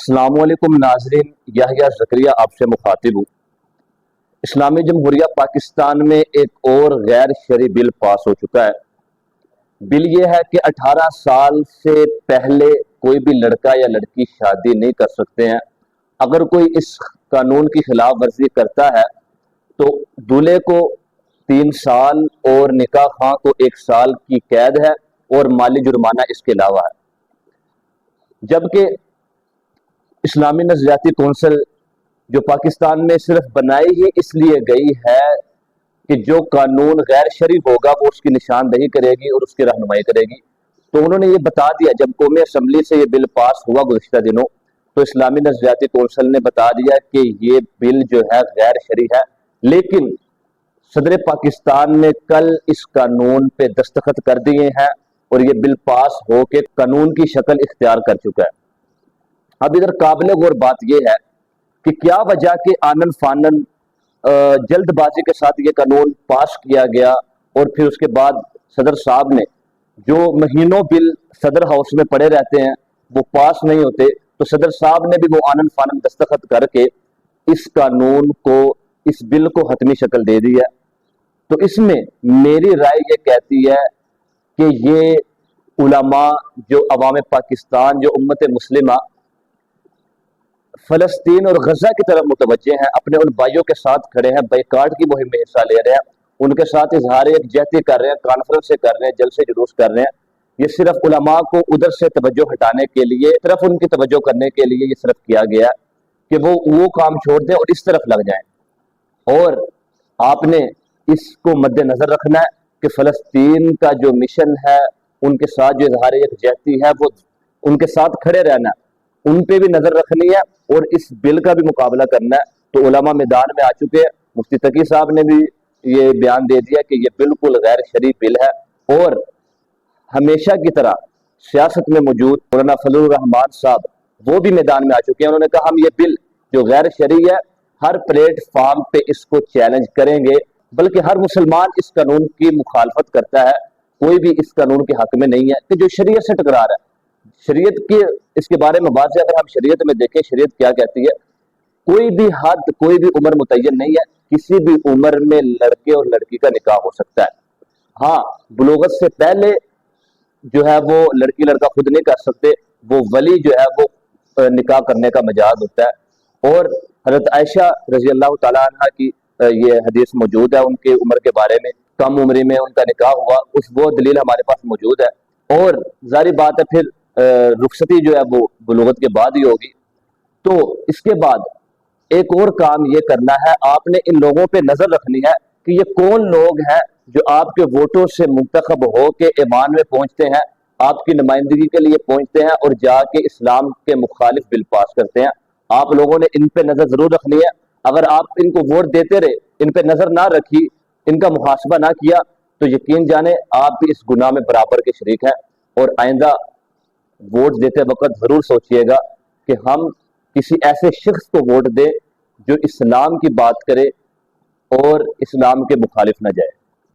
अस्सलाम वालेकुम नाज़रीन, याहिया ज़करिया आपसे मुखातिब हूँ। इस्लामी जमहूरिया पाकिस्तान में एक और गैर शरई बिल पास हो चुका है। बिल ये है कि 18 साल से पहले कोई भी लड़का या लड़की शादी नहीं कर सकते हैं। अगर कोई इस कानून की खिलाफ वर्जी करता है तो दूल्हे को 3 साल और निकाह खां को 1 साल की कैद है और माली जुर्माना इसके अलावा है। जबकि इस्लामी नज़रियाती कौंसिल जो पाकिस्तान में सिर्फ बनाई ही इसलिए गई है कि जो कानून गैर शरई होगा वो उसकी निशानदही करेगी और उसकी रहनुमाई करेगी। तो उन्होंने ये बता दिया, जब कौमी असम्बली से ये बिल पास हुआ गुज़िश्ता दिनों, तो इस्लामी नज़रियाती कौंसिल ने बता दिया कि ये बिल जो है गैर शरई है। लेकिन सदर पाकिस्तान ने कल इस कानून पे दस्तखत कर दिए हैं और ये बिल पास हो के कानून की शक्ल इख्तियार कर चुका है। अब इधर काबिल गौर बात यह है कि क्या वजह के आनन फानन जल्दबाजी के साथ ये कानून पास किया गया और फिर उसके बाद सदर साहब ने जो महीनों बिल सदर हाउस में पड़े रहते हैं वो पास नहीं होते, तो सदर साहब ने भी वो आनन फानन दस्तखत करके इस कानून को, इस बिल को हतमी शक्ल दे दी है। तो इसमें मेरी राय ये कहती है कि ये उलमा, जो अवाम पाकिस्तान, जो उम्मत मुस्लिमा फलस्तीन और गजा की तरफ मुतवज्जे हैं, अपने उन भाइयों के साथ खड़े हैं, बाइकाट की मुहिम में हिस्सा ले रहे हैं, उनके साथ इजहार यकजहती कर रहे हैं, कॉन्फ्रेंस से कर रहे हैं, जलसे जुलूस कर रहे हैं। ये सिर्फ उलमा को उधर से तवज्जो हटाने के लिए, तरफ उनकी तवज्जो करने के लिए ये सिर्फ किया गया कि वो काम छोड़ दें और इस तरफ लग जाएं। और आपने इसको मद्देनजर रखना है कि फलस्तीन का जो मिशन है, उनके साथ जो इजहार यकजहती है, वो उनके साथ खड़े रहना है, उन पे भी नजर रखनी है और इस बिल का भी मुकाबला करना है। तो उलमा मैदान में आ चुके हैं। मुफ्ती तकी साहब ने भी ये बयान दे दिया कि ये बिल्कुल गैर शरई बिल है। और हमेशा की तरह सियासत में मौजूद मौलाना फजलुर रहमान साहब वो भी मैदान में आ चुके हैं। उन्होंने कहा हम ये बिल जो गैर शरई है हर प्लेटफॉर्म पे इसको चैलेंज करेंगे, बल्कि हर मुसलमान इस कानून की मुखालफत करता है, कोई भी इस कानून के हक में नहीं है कि जो शरीयत से टकरा रहा है। शरीयत के इसके बारे में बात है, अगर हम शरीयत में देखें, शरीयत क्या कहती है, कोई भी हद, कोई भी उम्र मुतय्यन नहीं है, किसी भी उम्र में लड़के और लड़की का निकाह हो सकता है। हाँ, बुलूगत से पहले जो है वो लड़की लड़का खुद नहीं कर सकते, वो वली जो है वो निकाह करने का मजाज होता है। और हजरत आयशा रजी अल्लाह तआला अन्हा की ये हदीस मौजूद है उनके उम्र के बारे में, कम उम्र में उनका निकाह हुआ, उस वो दलील हमारे पास मौजूद है। और जारी बात है फिर रुखसती जो है वो बुलूगत के बाद ही होगी। तो इसके बाद एक और काम ये करना है, आपने इन लोगों पे नजर रखनी है कि ये कौन लोग हैं जो आपके वोटों से मुंतखब हो के ईवान में पहुंचते हैं, आपकी नुमाइंदगी के लिए पहुंचते हैं और जाके इस्लाम के मुखालिफ बिल पास करते हैं। आप लोगों ने इन पे नजर जरूर रखनी है। अगर आप इनको वोट देते रहे, इन पे नजर ना रखी, इनका मुहासबा ना किया, तो यकीन जाने आप भी इस गुनाह में बराबर के शरीक हैं। और आइंदा वोट देते वक्त जरूर सोचिएगा कि हम किसी ऐसे शख्स को वोट दें जो इस्लाम की बात करे और इस्लाम के मुखालिफ न जाए।